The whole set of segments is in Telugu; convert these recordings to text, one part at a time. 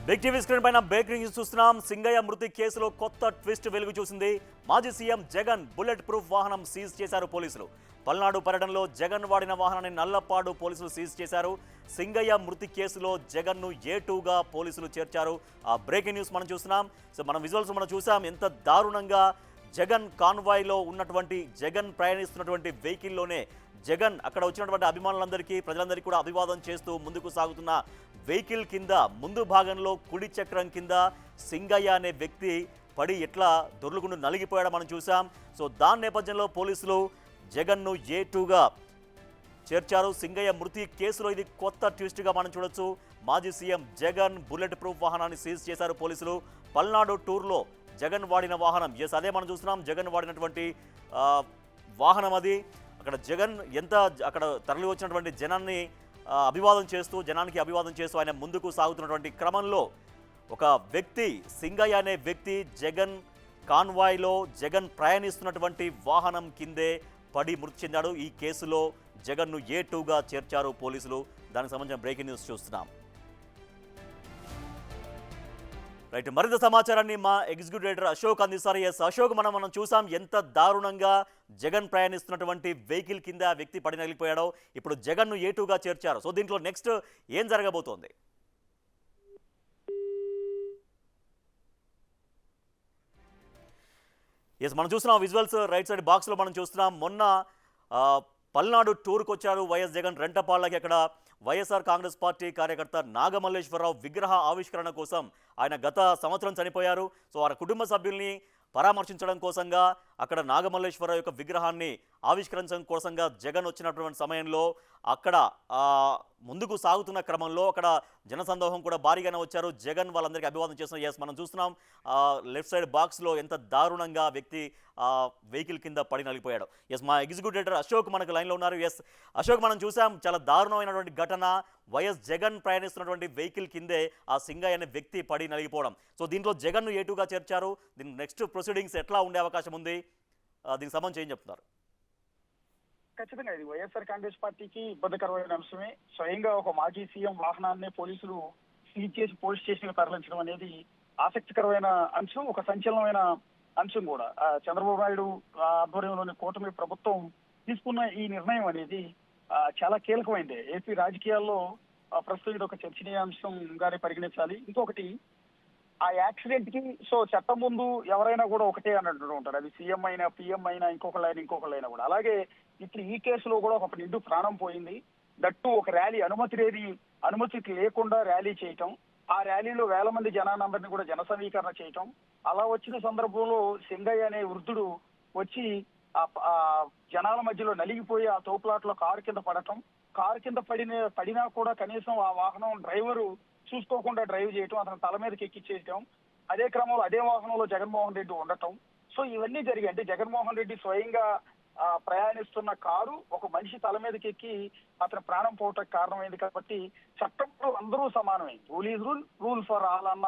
బిగ్ టీవీ స్క్రీన్ పైన బ్రేకింగ్ న్యూస్ చూస్తున్నాం. సింగయ్య మృతి కేసులో కొత్త ట్విస్ట్ వెలుగు చూసింది. మాజీ సీఎం జగన్ బుల్లెట్ ప్రూఫ్ వాహనం సీజ్ చేశారు పోలీసులు. పల్నాడు పర్యటనలో జగన్ వాడిన వాహనాన్ని నల్లపాడు పోలీసులు సీజ్ చేశారు. సింగయ్య మృతి కేసులో జగన్ను A2గా పోలీసులు చేర్చారు. ఆ బ్రేకింగ్ న్యూస్ మనం చూస్తున్నాం. సో మనం విజువల్స్ మనం చూసాం ఎంత దారుణంగా జగన్ కాన్వాయ్లో ఉన్నటువంటి జగన్ ప్రయాణిస్తున్నటువంటి వెహికల్లోనే జగన్ అక్కడ వచ్చినటువంటి అభిమానులందరికీ ప్రజలందరికీ కూడా అభివాదం చేస్తూ ముందుకు సాగుతున్న వెహికల్ కింద ముందు భాగంలో కుడి చక్రం కింద సింగయ్య అనే వ్యక్తి పడి ఎట్లా దొర్లుకుంటూ నలిగిపోయాడో మనం చూసాం. సో దాని నేపథ్యంలో పోలీసులు జగన్ను A2గా చేర్చారు. సింగయ్య మృతి కేసులో ఇది కొత్త ట్విస్ట్గా మనం చూడొచ్చు. మాజీ సీఎం జగన్ బుల్లెట్ ప్రూఫ్ వాహనాన్ని సీజ్ చేశారు పోలీసులు. పల్నాడు టూర్లో జగన్ వాడిన వాహనం, అదే మనం చూస్తున్నాం. జగన్ వాడినటువంటి వాహనం అది. అక్కడ జగన్ అక్కడ తరలి వచ్చినటువంటి జనానికి అభివాదం చేస్తూ ఆయన ముందుకు సాగుతున్నటువంటి క్రమంలో ఒక వ్యక్తి, సింగయ్య అనే వ్యక్తి జగన్ కాన్వాయ్లో జగన్ ప్రయాణిస్తున్నటువంటి వాహనం కిందే పడి మృతి చెందాడు. ఈ కేసులో జగన్ను A2గా చేర్చారు పోలీసులు. దానికి సంబంధించిన బ్రేకింగ్ న్యూస్ చూస్తున్నాం. రైట్, మరింత సమాచారాన్ని మా ఎగ్జిక్యూటివ్ ఎడిటర్ అశోక్ అందిస్తారు. అశోక్, మనం చూసాం ఎంత దారుణంగా జగన్ ప్రయాణిస్తున్నటువంటి వెహికల్ కింద ఆ వ్యక్తి పడి నలిగిపోయాడో. ఇప్పుడు జగన్ను A2గా చేర్చారు. సో దీంట్లో నెక్స్ట్ ఏం జరగబోతోంది? మనం చూస్తున్నాం విజువల్స్ రైట్ సైడ్ బాక్స్లో మనం చూస్తున్నాం. మొన్న పల్నాడు టూర్కి వచ్చారు వైఎస్ జగన్ రెంటపాళ్ళకి. అక్కడ వైఎస్ఆర్ కాంగ్రెస్ పార్టీ కార్యకర్త నాగమల్లేశ్వరరావు విగ్రహ ఆవిష్కరణ కోసం, ఆయన గత సంవత్సరం చనిపోయారు. సో వారి కుటుంబ సభ్యుల్ని పరామర్శించడం కోసంగా అక్కడ నాగమల్లేశ్వరరావు యొక్క విగ్రహాన్ని ఆవిష్కరించడం కోసంగా జగన్ వచ్చినటువంటి సమయంలో అక్కడ ముందుకు సాగుతున్న క్రమంలో అక్కడ జనసందోహం కూడా భారీగానే వచ్చారు. జగన్ వాళ్ళందరికీ అభివాదం చేస్తున్నారు. మనం చూస్తున్నాం లెఫ్ట్ సైడ్ బాక్స్లో ఎంత దారుణంగా వ్యక్తి వెహికల్ కింద పడి నలిగిపోయాడు. మా ఎగ్జిక్యూటివ్ ఎడిటర్ అశోక్ మనకు లైన్లో ఉన్నారు. అశోక్, మనం చూసాం చాలా దారుణమైనటువంటి ఘటన. వైఎస్ జగన్ ప్రయాణిస్తున్నటువంటి వెహికల్ కిందే ఆ సింగయ్య అనే వ్యక్తి పడి నలిగిపోవడం. సో దీంట్లో జగన్ను A2గా చేర్చారు. దీని నెక్స్ట్ ప్రొసీడింగ్స్ ఎట్లా ఉండే అవకాశం ఉంది? దీనికి సంబంధించి ఏం చెప్తున్నారు? ఖచ్చితంగా ఇది వైఎస్ఆర్ కాంగ్రెస్ పార్టీకి ఇబ్బందికరమైన అంశమే. స్వయంగా ఒక మాజీ సీఎం వాహనాన్ని పోలీసులు సీజ్ చేసి పోలీస్ స్టేషన్ తరలించడం అనేది ఆసక్తికరమైన అంశం, ఒక సంచలనమైన అంశం కూడా. చంద్రబాబు నాయుడు ఆధ్వర్యంలోని కూటమి ప్రభుత్వం తీసుకున్న ఈ నిర్ణయం అనేది చాలా కీలకమైంది. ఏపీ రాజకీయాల్లో ప్రస్తుతం ఇది ఒక చర్చనీయాంశంగానే పరిగణించాలి. ఇంకొకటి, ఆ యాక్సిడెంట్ కి చట్టం ముందు ఎవరైనా కూడా ఒకటే అన్నట్టు ఉంటారు. అది సీఎం అయినా, PM అయినా, ఇంకొకళ్ళైనా కూడా. అలాగే ఇప్పుడు ఈ కేసులో కూడా ఒక నిండు ప్రాణం పోయింది. దట్టు ఒక ర్యాలీ అనుమతి లేకుండా ర్యాలీ చేయటం, ఆ ర్యాలీలో వేల మంది జనానందరినీ కూడా జన సమీకరణ చేయటం. అలా వచ్చిన సందర్భంలో సింగయ్య అనే వృద్ధుడు వచ్చి ఆ జనాల మధ్యలో నలిగిపోయి ఆ తోపులాట్లో కారు కింద పడటం. కారు కింద పడినా కూడా కనీసం ఆ వాహనం డ్రైవరు చూసుకోకుండా డ్రైవ్ చేయటం, అతను తల మీదకి ఎక్కిచ్చేయటం. అదే క్రమంలో అదే వాహనంలో జగన్మోహన్ రెడ్డి ఉండటం. సో ఇవన్నీ జరిగాయి. అంటే జగన్మోహన్ రెడ్డి స్వయంగా ప్రయాణిస్తున్న కారు ఒక మనిషి తల మీదకి ఎక్కి అతని ప్రాణం పోవటానికి కారణమైంది. కాబట్టి చట్టంలో అందరూ సమానమే, rule is rule for all అన్న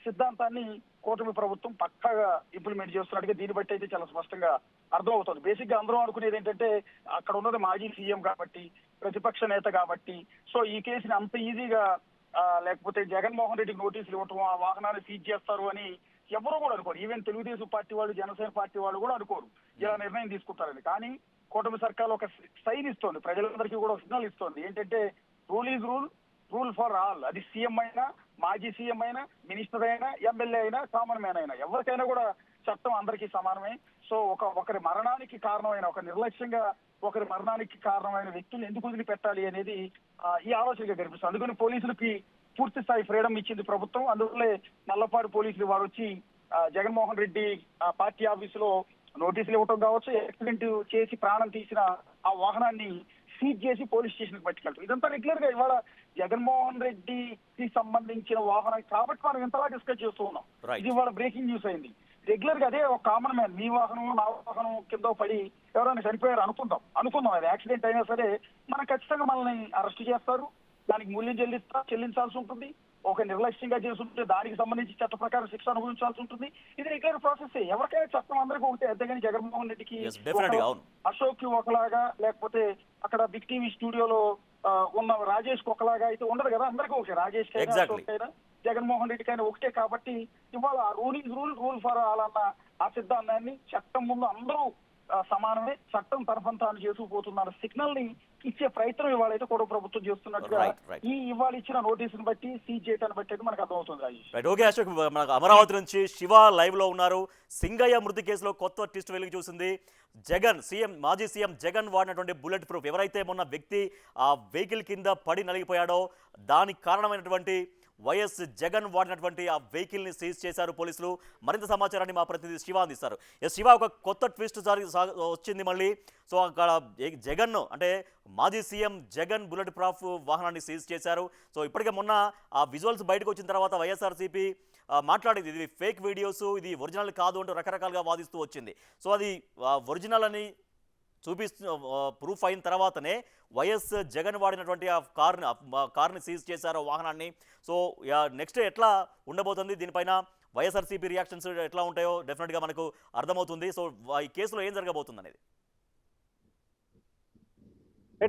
సిద్ధాంతాన్ని కూటమి ప్రభుత్వం పక్కాగా ఇంప్లిమెంట్ చేస్తున్నట్టుగా దీన్ని బట్టి అయితే చాలా స్పష్టంగా అర్థమవుతుంది. బేసిక్ గా అందరూ అనుకునేది ఏంటంటే, అక్కడ ఉన్నది మాజీ సీఎం కాబట్టి, ప్రతిపక్ష నేత కాబట్టి, సో ఈ కేసుని అంత ఈజీగా లేకపోతే జగన్మోహన్ రెడ్డికి నోటీసులు ఇవ్వటం, ఆ వాహనాన్ని సీజ్ చేస్తారు అని ఎవరు కూడా అనుకోరు. ఈవెన్ తెలుగుదేశం పార్టీ వాళ్ళు, జనసేన పార్టీ వాళ్ళు కూడా అనుకోరు ఇలా నిర్ణయం తీసుకుంటారని. కానీ కూటమి సర్కార్ ఒక సైన్ ఇస్తోంది, ప్రజలందరికీ కూడా సిగ్నల్ ఇస్తోంది. ఏంటంటే rule is rule for all. అది సీఎం అయినా, మాజీ సీఎం అయినా, మినిస్టర్ అయినా, ఎమ్మెల్యే అయినా, కామన్ మ్యాన్ అయినా, ఎవరికైనా కూడా చట్టం అందరికీ సమానమే. సో ఒకరి మరణానికి కారణమైన, ఒక నిర్లక్ష్యంగా ఒకరి మరణానికి కారణమైన వ్యక్తులు ఎందుకు వదిలిపెట్టాలి అనేది ఈ ఆలోచనగా కనిపిస్తుంది. అందుకని పోలీసులకి పూర్తి స్థాయి ఫ్రీడమ్ ఇచ్చింది ప్రభుత్వం. అందువల్లే నల్లపాడు పోలీసులు వారు వచ్చి జగన్మోహన్ రెడ్డి పార్టీ ఆఫీసులో నోటీసులు ఇవ్వటం కావచ్చు, యాక్సిడెంట్ చేసి ప్రాణం తీసిన ఆ వాహనాన్ని సీజ్ చేసి పోలీస్ స్టేషన్ కి పట్టుకెళ్తాం. ఇదంతా రెగ్యులర్ గా ఇవాళ జగన్మోహన్ రెడ్డికి సంబంధించిన వాహనం కాబట్టి మనం ఇంతలా డిస్కస్ చేస్తూ ఉన్నాం. ఇది ఇవాళ బ్రేకింగ్ న్యూస్ అయింది. రెగ్యులర్ గా అదే ఒక కామన్ మ్యాన్, మీ వాహనం నా వాహనం కింద పడి ఎవరైనా చనిపోయారు అనుకుందాం అది యాక్సిడెంట్ అయినా సరే మనం ఖచ్చితంగా మనల్ని అరెస్ట్ చేస్తారు, దానికి మూల్యం చెల్లించాల్సి ఉంటుంది. ఒక నిర్లక్ష్యంగా చేస్తుంటే దానికి సంబంధించి చట్ట ప్రకారం శిక్ష అనుభవించాల్సి ఉంటుంది. ఇది రెగ్యులర్ ప్రాసెస్. ఎవరికైనా చట్టం అందరికీ ఒకటే. అంతేగాని జగన్మోహన్ రెడ్డికి అశోక్ కి ఒకలాగా, లేకపోతే అక్కడ బిగ్ టీవీ స్టూడియోలో ఉన్న రాజేష్ కి ఒకలాగా అయితే ఉండదు కదా. అందరికీ ఒకటే. రాజేష్ కైనా, అశోక్ కైనా, జగన్మోహన్ రెడ్డికైనా ఒకటే కాబట్టి ఇవాళ rule is rule, rule for all అన్న ఆ సిద్ధాంతాన్ని చట్టం ముందు అందరూ సమానమే, చట్టం తరఫున తాను చేసుకుపోతున్నారు సిగ్నల్ ని ఇచ్చే ప్రయత్నం ఇవాళ అయితే కూడా ప్రభుత్వం చేస్తున్నట్టుగా ఇవాళ ఇచ్చిన నోటీసును బట్టి సీజ్ చేయటాన్ని బట్టి అయితే మనకు అర్థమవుతుంది రాజేష్. రైట్, ఓకే అశోక్, మనకు అమరావతి నుంచి శివ లైవ్ లో ఉన్నారు. సింగయ్య మృతి కేసులో కొత్త ట్విస్ట్ వెలుగు చూసింది. జగన్ మాజీ సీఎం జగన్ వాడినటువంటి బుల్లెట్ ప్రూఫ్, ఎవరైతే మొన్న వ్యక్తి ఆ వెహికల్ కింద పడి నలిగిపోయాడో దానికి కారణమైనటువంటి వైఎస్ జగన్ వాడినటువంటి ఆ వెహికల్ ని సీజ్ చేశారు పోలీసులు. మరింత సమాచారాన్ని మా ప్రతినిధి శివ అందిస్తారు. శివ, ఒక కొత్త ట్విస్ట్ వచ్చింది మళ్ళీ. సో అక్కడ జగన్ అంటే మాజీ సీఎం జగన్ బుల్లెట్ ప్రూఫ్ వాహనాన్ని సీజ్ చేశారు. సో ఇప్పటికే మొన్న ఆ విజువల్స్ బయటకు వచ్చిన తర్వాత వైఎస్ఆర్సీపీ మాట్లాడింది ఇది ఫేక్ వీడియోస్, ఇది ఒరిజినల్ కాదు అంటూ రకరకాలుగా వాదిస్తూ వచ్చింది. సో అది ఒరిజినల్ అని ప్రూఫ్ అయిన తర్వాతనే వైఎస్ జగన్ వాడినటువంటి ఆ కార్ని సీజ్ చేశారు, వాహనాన్ని. సో నెక్స్ట్ ఎట్లా ఉండబోతుంది, దీనిపైన వైఎస్ఆర్సీపీ రియాక్షన్స్ ఎట్లా ఉంటాయో డెఫినెట్గా మనకు అర్థమవుతుంది. సో ఈ కేసులో ఏం జరగబోతుంది అనేది.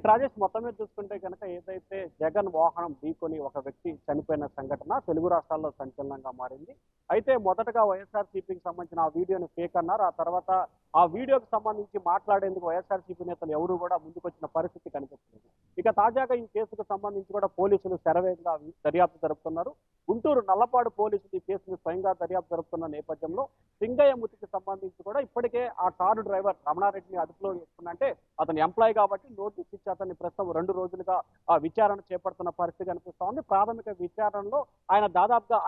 రాజేష్, మొత్తం మీద చూసుకుంటే కనుక ఏదైతే జగన్ వాహనం ఢీకొని ఒక వ్యక్తి చనిపోయిన సంఘటన తెలుగు రాష్ట్రాల్లో సంచలనంగా మారింది. అయితే మొదటగా వైఎస్ఆర్సీపీకి సంబంధించిన ఆ వీడియోని ఫేక్ అన్నారు. ఆ తర్వాత ఆ వీడియోకి సంబంధించి మాట్లాడేందుకు వైఎస్ఆర్సీపీ నేతలు ఎవరు కూడా ముందుకొచ్చిన పరిస్థితి కనిపిస్తుంది. ఇక తాజాగా ఈ కేసుకు సంబంధించి కూడా పోలీసులు శరవేగంగా దర్యాప్తు జరుపుతున్నారు. గుంటూరు నల్లపాడు పోలీసులు ఈ కేసును స్వయంగా దర్యాప్తు జరుపుతున్న నేపథ్యంలో సింగయ్య మృతికి సంబంధించి కూడా ఇప్పటికే ఆ కారు డ్రైవర్ రమణారెడ్డిని అదుపులో చేసుకున్నంటే అతను ఎంప్లాయ్ కాబట్టి నోటీస్ ఇచ్చి అతన్ని ప్రస్తుతం 2 రోజులుగా ఆ విచారణ చేపడుతున్న పరిస్థితి కనిపిస్తా ఉంది. ప్రాథమిక విచారణలో ఆయన దాదాపుగా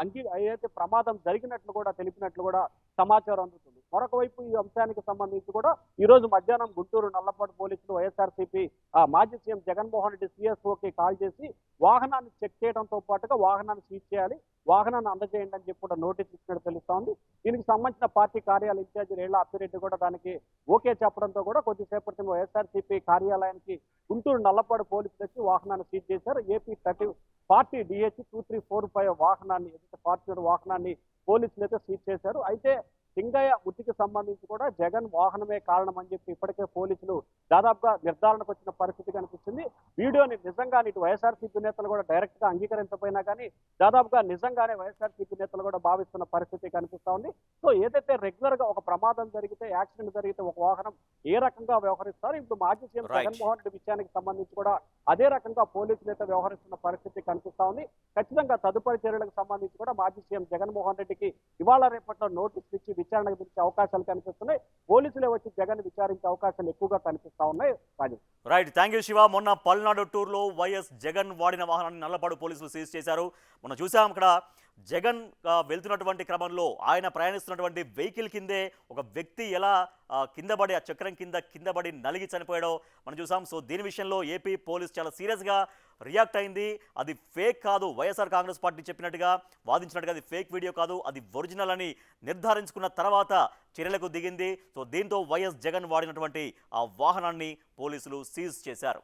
ఏదైతే ప్రమాదం జరిగినట్లు కూడా తెలిపినట్లు కూడా సమాచారం అందుతుంది. మరొక వైపు ఈ అంశానికి సంబంధించి కూడా ఈ రోజు మధ్యాహ్నం గుంటూరు నల్లపాడు పోలీసులు వైఎస్ఆర్సీపీ మాజీ సీఎం జగన్మోహన్ రెడ్డి సిఎస్ఓకి కాల్ చేసి వాహనాన్ని చెక్ చేయడంతో పాటుగా వాహనాన్ని సీజ్ చేయాలి, వాహనాన్ని అందజేయండి అని చెప్పి కూడా నోటీస్ ఇచ్చినట్టు తెలుస్తోంది. దీనికి సంబంధించిన పార్టీ కార్యాలయ ఇన్ఛార్జి రేళ్ల అప్పిరెడ్డి కూడా దానికి ఓకే చెప్పడంతో కూడా కొద్దిసేపటి వైఎస్ఆర్సీపీ కార్యాలయానికి గుంటూరు నల్లపాడు పోలీసులు వచ్చి వాహనాన్ని సీజ్ చేశారు. ఏపీ 40 DH 2345 వాహనాన్ని, ఫార్చ్యూనర్ వాహనాన్ని పోలీసులు అయితే సీజ్ చేశారు. అయితే సింగయ్య మృతికి సంబంధించి కూడా జగన్ వాహనమే కారణం అని చెప్పి ఇప్పటికే పోలీసులు దాదాపుగా నిర్ధారణకు వచ్చిన పరిస్థితి కనిపిస్తుంది. వీడియోని నిజంగా ఇటు వైఎస్ఆర్సీపీ నేతలు కూడా డైరెక్ట్ గా అంగీకరించకపోయినా కానీ దాదాపుగా నిజంగానే వైఎస్ఆర్సీపీ నేతలు కూడా భావిస్తున్న పరిస్థితి కనిపిస్తా ఉంది. సో ఏదైతే రెగ్యులర్ గా ఒక ప్రమాదం జరిగితే, యాక్సిడెంట్ జరిగితే ఒక వాహనం ఏ రకంగా వ్యవహరిస్తారు, ఇప్పుడు మాజీ సీఎం జగన్మోహన్ రెడ్డి విషయానికి సంబంధించి కూడా అదే రకంగా పోలీసులు అయితే వ్యవహరిస్తున్న పరిస్థితి కనిపిస్తా ఉంది. ఖచ్చితంగా తదుపరి చర్యలకు సంబంధించి కూడా మాజీ సీఎం జగన్మోహన్ రెడ్డికి ఇవాళ రేపట్లో నోటీసులు ఇచ్చి విచారణకు పిలిచే అవకాశాలు కనిపిస్తున్నాయి. పోలీసులే వచ్చి జగన్ విచారించే అవకాశాలు ఎక్కువగా కనిపిస్తా ఉన్నాయి. Right, thank you Shiva. మొన్న పల్నాడు టూర్లో వైఎస్ జగన్ వాడిన వాహనాన్ని నల్లపాడు పోలీసులు సీజ్ చేశారు. మనం చూసాం అక్కడ జగన్ వెళ్తున్నటువంటి క్రమంలో ఆయన ప్రయాణిస్తున్నటువంటి వెహికల్ కిందే ఒక వ్యక్తి ఎలా కిందపడి ఆ చక్రం కిందపడి నలిగి చనిపోయాడో మనం చూసాం. సో దీని విషయంలో ఏపీ పోలీస్ చాలా సీరియస్గా రియాక్ట్ అయింది. అది ఫేక్ కాదు, వైఎస్ఆర్ కాంగ్రెస్ పార్టీ చెప్పినట్టుగా వాదించినట్టుగా అది ఫేక్ వీడియో కాదు, అది ఒరిజినల్ అని నిర్ధారించుకున్న తర్వాత చర్యలకు దిగింది. సో దీంతో వైఎస్ జగన్ వాడినటువంటి ఆ వాహనాన్ని పోలీసులు సీజ్ చేశారు.